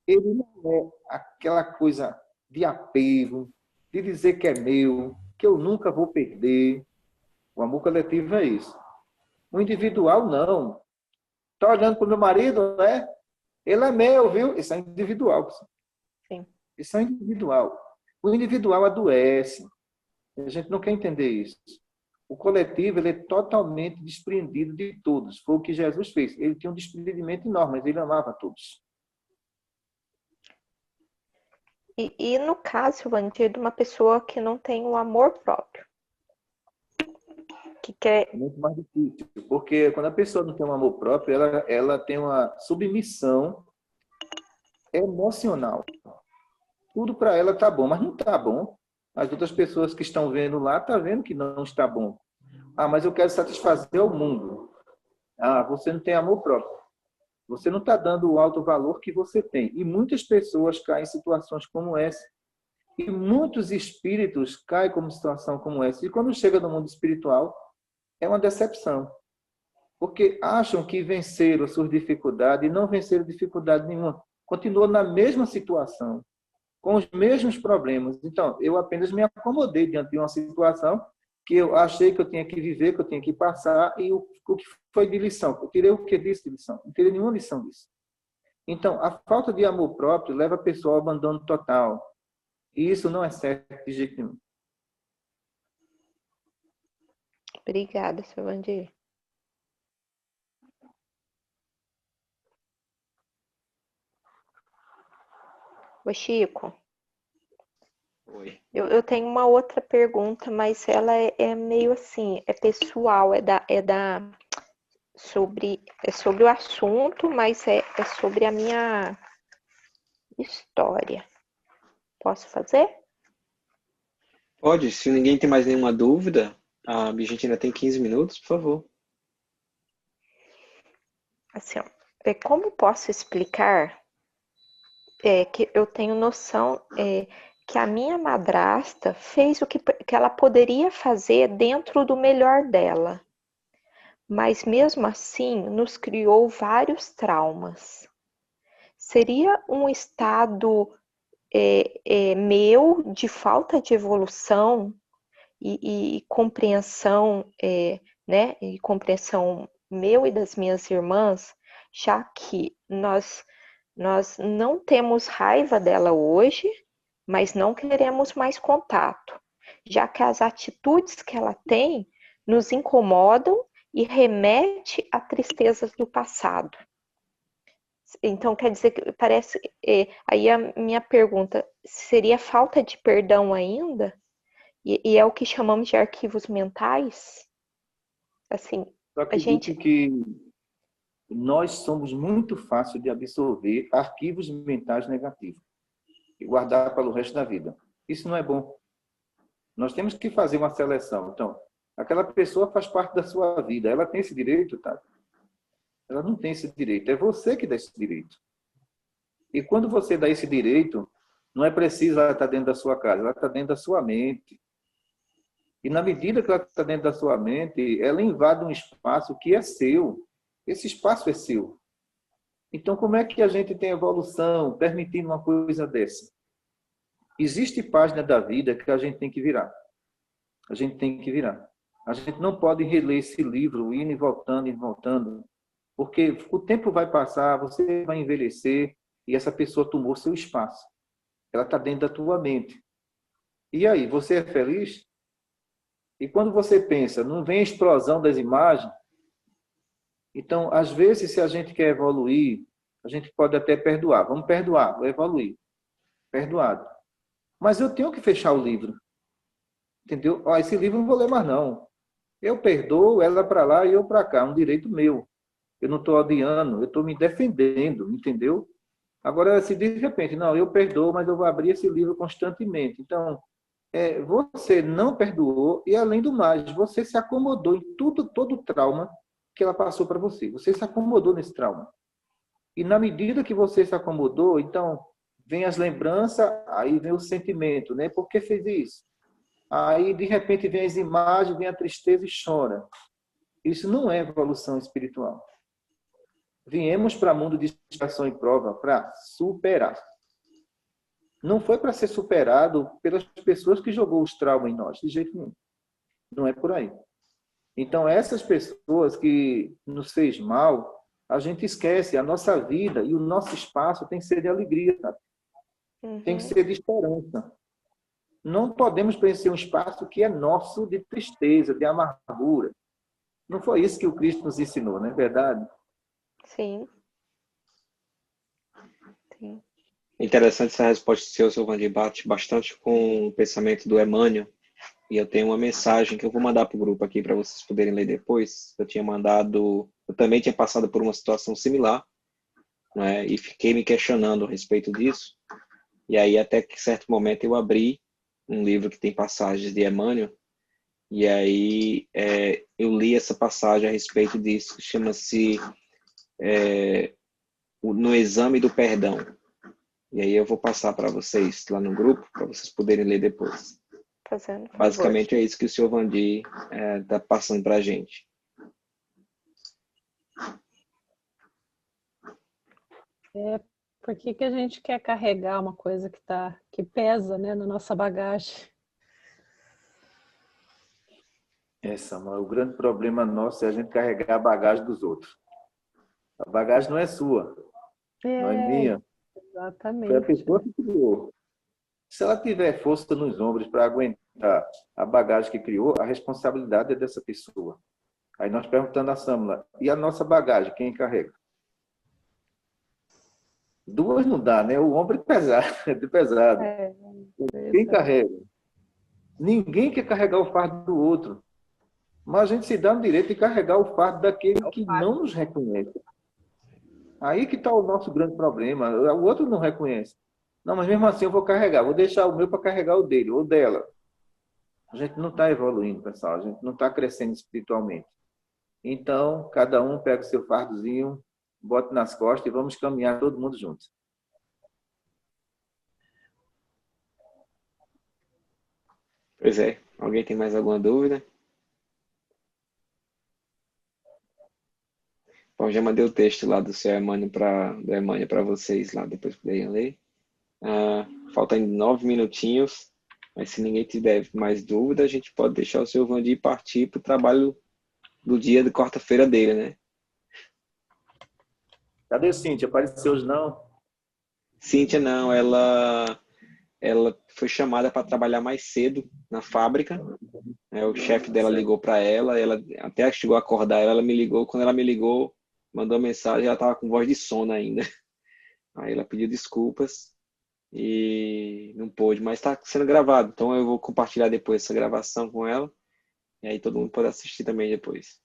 ele não é aquela coisa de apego, de dizer que é meu, que eu nunca vou perder. O amor coletivo é isso. O individual, não. Está olhando para o meu marido, né? Ele é meu, viu? Isso é individual.
Sim.
Isso é individual. O individual adoece. A gente não quer entender isso. O coletivo, ele é totalmente desprendido de todos. Foi o que Jesus fez. Ele tinha um desprendimento enorme, mas ele amava todos.
E no caso, Vandir, de uma pessoa que não tem o amor próprio, que quer...
É muito mais difícil, porque quando a pessoa não tem um amor próprio, ela tem uma submissão emocional. Tudo para ela tá bom, mas não tá bom. As outras pessoas que estão vendo lá estão vendo que não está bom. Ah, mas eu quero satisfazer o mundo. Ah, você não tem amor próprio. Você não está dando o alto valor que você tem. E muitas pessoas caem em situações como essa. E muitos espíritos caem como situação como essa. E quando chega no mundo espiritual, é uma decepção. Porque acham que venceram suas dificuldades e não venceram dificuldade nenhuma. Continuam na mesma situação, com os mesmos problemas. Então, eu apenas me acomodei diante de uma situação que eu achei que eu tinha que viver, que eu tinha que passar, e o que foi de lição? Eu tirei o que disse de lição? Não tirei nenhuma lição disso. Então, a falta de amor próprio leva a pessoa ao abandono total. E isso não é certo de jeito nenhum.
Obrigada, seu Vandir. Ô, Chico.
Oi.
Eu tenho uma outra pergunta, mas ela é meio assim, é pessoal, sobre o assunto, mas é sobre a minha história. Posso fazer?
Pode, se ninguém tem mais nenhuma dúvida, a gente ainda tem 15 minutos, por favor.
Assim, ó, como posso explicar que eu tenho noção que a minha madrasta fez o que ela poderia fazer dentro do melhor dela. Mas mesmo assim nos criou vários traumas. Seria um estado meu de falta de evolução e compreensão, né? E compreensão meu e das minhas irmãs, já que nós não temos raiva dela hoje, mas não queremos mais contato, já que as atitudes que ela tem nos incomodam e remete a tristezas do passado. Então, quer dizer que parece... aí a minha pergunta, seria falta de perdão ainda? E é o que chamamos de arquivos mentais? Assim,
Eu acredito que nós somos muito fáceis de absorver arquivos mentais negativos e guardar para o resto da vida. Isso não é bom. Nós temos que fazer uma seleção. Então, aquela pessoa faz parte da sua vida. Ela tem esse direito, tá? Ela não tem esse direito. É você que dá esse direito. E quando você dá esse direito, não é preciso ela estar dentro da sua casa. Ela está dentro da sua mente. E na medida que ela está dentro da sua mente, ela invade um espaço que é seu. Esse espaço é seu. Então, como é que a gente tem evolução permitindo uma coisa dessa? Existe página da vida que a gente tem que virar. A gente tem que virar. A gente não pode reler esse livro, indo e voltando, porque o tempo vai passar, você vai envelhecer e essa pessoa tomou seu espaço. Ela está dentro da tua mente. E aí, você é feliz? E quando você pensa, não vem a explosão das imagens? Então, às vezes, se a gente quer evoluir, a gente pode até perdoar. Vamos perdoar, vou evoluir. Perdoado. Mas eu tenho que fechar o livro. Entendeu? Ó, esse livro eu não vou ler mais, não. Eu perdoo ela para lá e eu para cá. É um direito meu. Eu não estou odiando, eu estou me defendendo, entendeu? Agora, se de repente, não, eu perdoo, mas eu vou abrir esse livro constantemente. Então, você não perdoou e, além do mais, você se acomodou em todo o trauma que ela passou para você. Você se acomodou nesse trauma. E na medida que você se acomodou, então, vem as lembranças, aí vem o sentimento, né? Por que fez isso? Aí, de repente, vem as imagens, vem a tristeza e chora. Isso não é evolução espiritual. Viemos para o mundo de expiação e prova para superar. Não foi para ser superado pelas pessoas que jogou os traumas em nós, de jeito nenhum. Não é por aí. Então, essas pessoas que nos fez mal, a gente esquece. A nossa vida e o nosso espaço tem que ser de alegria, sabe? Tem que ser de esperança. Não podemos preencher um espaço que é nosso de tristeza, de amargura. Não foi isso que o Cristo nos ensinou, não é verdade?
Sim. Sim.
Interessante essa resposta seu, Silvani, bate bastante com o pensamento do Emmanuel. E eu tenho uma mensagem que eu vou mandar para o grupo aqui para vocês poderem ler depois. Eu também tinha passado por uma situação similar, né, e fiquei me questionando a respeito disso. E aí, até que certo momento, eu abri um livro que tem passagens de Emmanuel, e aí eu li essa passagem a respeito disso, que chama-se No Exame do Perdão. E aí eu vou passar para vocês lá no grupo, para vocês poderem ler depois.
Fazendo favor.
Basicamente é isso que o senhor Vandi está passando para a gente.
Por que a gente quer carregar uma coisa que pesa, né, na nossa bagagem?
O grande problema nosso é a gente carregar a bagagem dos outros. A bagagem não é sua, não é minha. Foi a
Exatamente.
pessoa que criou. Se ela tiver força nos ombros para aguentar a bagagem que criou, a responsabilidade é dessa pessoa. Aí nós perguntando a Sâmula, e a nossa bagagem, quem carrega? Duas não dá, né? O ombro é pesado. É pesado. Quem carrega? Ninguém quer carregar o fardo do outro. Mas a gente se dá no direito de carregar o fardo daquele que não nos reconhece. Aí que está o nosso grande problema. O outro não reconhece. Não, mas mesmo assim eu vou carregar. Vou deixar o meu para carregar o dele ou dela. A gente não está evoluindo, pessoal. A gente não está crescendo espiritualmente. Então, cada um pega o seu fardozinho, bota nas costas e vamos caminhar todo mundo juntos.
Pois é. Alguém tem mais alguma dúvida? Bom, já mandei o texto lá do seu Emmanuel para vocês lá, depois poderem ler. Faltam 9 minutinhos, mas se ninguém tiver mais dúvida, a gente pode deixar o seu Vandi partir para o trabalho do dia de quarta-feira dele, né?
Cadê Cíntia? Apareceu hoje não?
Cíntia não, ela foi chamada para trabalhar mais cedo na fábrica. O chefe dela ligou para ela até chegou a acordar ela me ligou. Quando ela me ligou, mandou uma mensagem, ela estava com voz de sono ainda. Aí ela pediu desculpas e não pôde, mas está sendo gravado, então eu vou compartilhar depois essa gravação com ela, e aí todo mundo pode assistir também depois.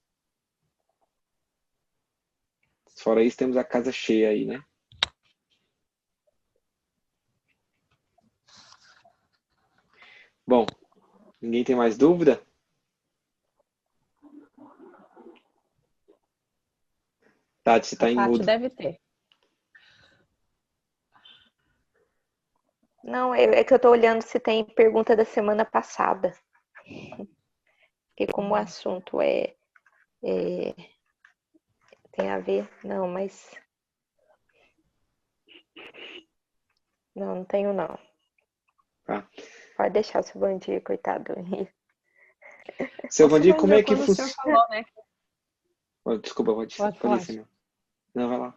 Fora isso, temos a casa cheia aí, né? Bom, ninguém tem mais dúvida? Tati, você está em
Tati
mudo.
deve ter.
Não, é que eu estou olhando se tem pergunta da semana passada. Porque como o assunto tem a ver, não, mas não tenho não.
Tá.
Pode deixar o seu Vandi, coitado.
Seu
Ô, seu
Vandir, como
Vandir,
é que
quando o senhor
funciona?
falou, né?
Desculpa,
Pode
pode ir,
falar.
Samuel. Não, vai lá.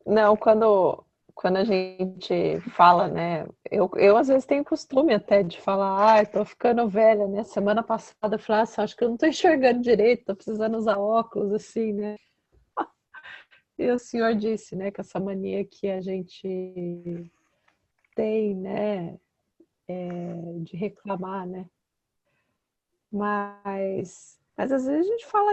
Não, quando a gente fala, né? Eu às vezes tenho costume até de falar, ah, tô ficando velha, né? Semana passada eu falei, ah, acho que eu não tô enxergando direito, tô precisando usar óculos, assim, né? E o senhor disse, né, que essa mania que a gente tem, né, de reclamar, né? Mas às vezes a gente fala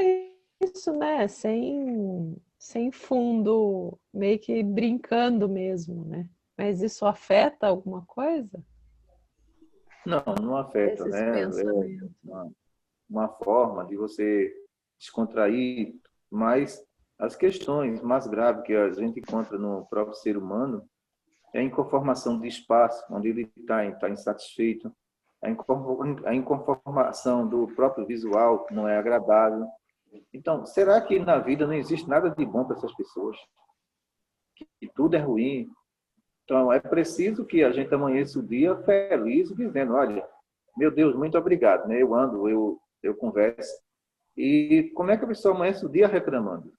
isso, né, sem fundo, meio que brincando mesmo, né? Mas isso afeta alguma coisa?
Não, não afeta,
Esses
né? É
pensamentos.
uma forma de você descontrair, mas as questões mais graves que a gente encontra no próprio ser humano é a inconformação de espaço, onde ele está insatisfeito, a inconformação do próprio visual, que não é agradável. Então, será que na vida não existe nada de bom para essas pessoas? Que tudo é ruim? Então, é preciso que a gente amanheça o dia feliz, dizendo, olha, meu Deus, muito obrigado, né? Eu ando, eu converso. E como é que a pessoa amanhece o dia reclamando?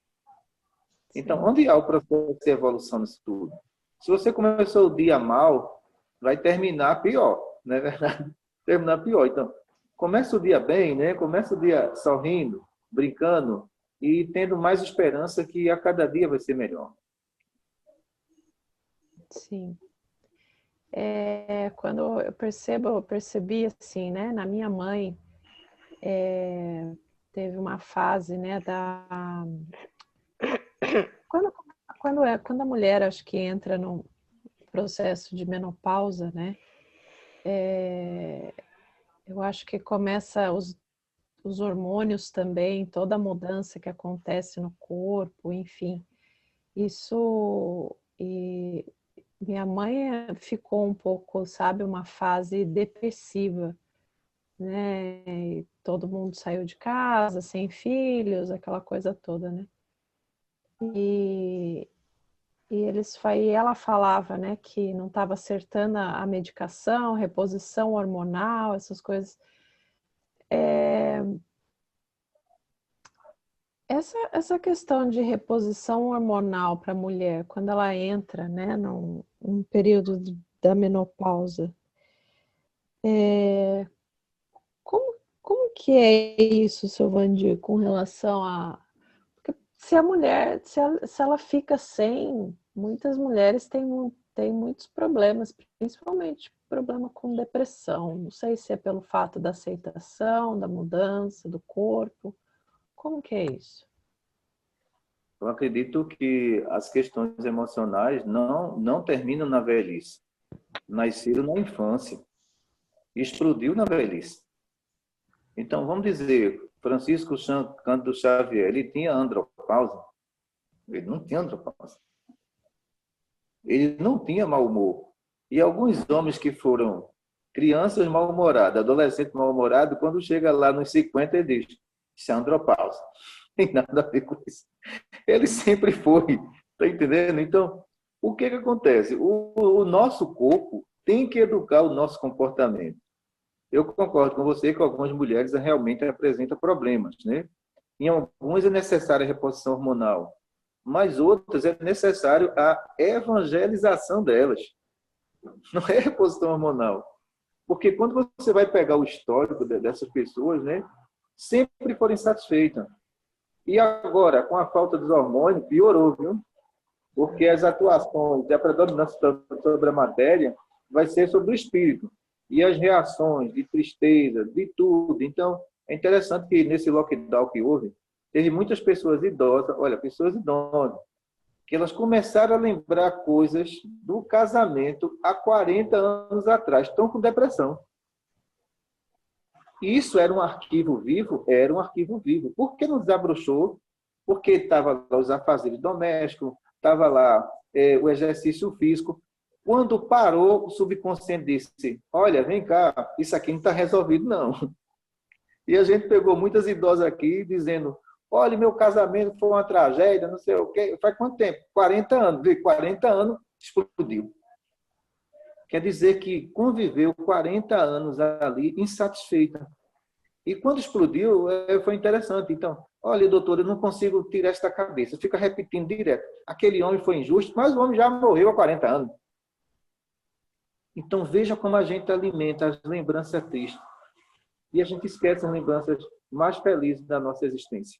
Então,
Sim,
onde há o processo de evolução nisso tudo? Se você começou o dia mal, vai terminar pior, não é verdade? Terminar pior. Então, começa o dia bem, né? Começa o dia sorrindo, brincando e tendo mais esperança que a cada dia vai ser melhor.
sim. Quando eu percebi assim, né, na minha mãe, teve uma fase, né, quando, quando a mulher, acho que entra no processo de menopausa, né, eu acho que começa os hormônios também, toda a mudança que acontece no corpo, enfim. Isso, e minha mãe ficou um pouco, sabe, uma fase depressiva, né? E todo mundo saiu de casa, sem filhos, aquela coisa toda, né? E, e ela falava, né, que não estava acertando a medicação, reposição hormonal, essas coisas. Essa questão de reposição hormonal para a mulher, quando ela entra, né, num período da menopausa, como que é isso, seu Vandir, com relação a... Porque se a mulher, se ela fica sem, muitas mulheres têm muitos problemas, principalmente problema com depressão. Não sei se é pelo fato da aceitação, da mudança do corpo. Como que é isso?
Eu acredito que as questões emocionais não terminam na velhice. Nasceram na infância, explodiu na velhice. Então, vamos dizer, Francisco Cândido Xavier, ele tinha andropausa? Ele não tinha andropausa. Ele não tinha mau humor. E alguns homens que foram crianças mal-humoradas, adolescentes mal-humorados, quando chega lá nos 50, ele diz, isso é andropausa. Não tem nada a ver com isso. Ele sempre foi, está entendendo? Então, o que acontece? O nosso corpo tem que educar o nosso comportamento. Eu concordo com você que algumas mulheres realmente apresentam problemas, né? Em algumas é necessária a reposição hormonal, mas outras é necessário a evangelização delas. Não é reposição hormonal. Porque quando você vai pegar o histórico dessas pessoas, né, sempre foram insatisfeitas. E agora, com a falta dos hormônios, piorou, viu? Porque as atuações e a predominância sobre a matéria vai ser sobre o espírito. E as reações de tristeza, de tudo. Então, é interessante que nesse lockdown que houve, teve muitas pessoas idosas, olha, pessoas idosas, que elas começaram a lembrar coisas do casamento há 40 anos atrás, estão com depressão. Isso era um arquivo vivo? Era um arquivo vivo. Por que não desabrochou? Porque estava lá os afazeres domésticos, estava lá o exercício físico. Quando parou, o subconsciente disse, olha, vem cá, isso aqui não está resolvido, não. E a gente pegou muitas idosas aqui dizendo, olha, meu casamento foi uma tragédia, não sei o quê. Faz quanto tempo? 40 anos. 40 anos, explodiu. Quer dizer que conviveu 40 anos ali insatisfeita. E quando explodiu, foi interessante. Então, olha, doutor, eu não consigo tirar esta cabeça. Fica repetindo direto. Aquele homem foi injusto, mas o homem já morreu há 40 anos. Então, veja como a gente alimenta as lembranças tristes. E a gente esquece as lembranças mais felizes da nossa existência.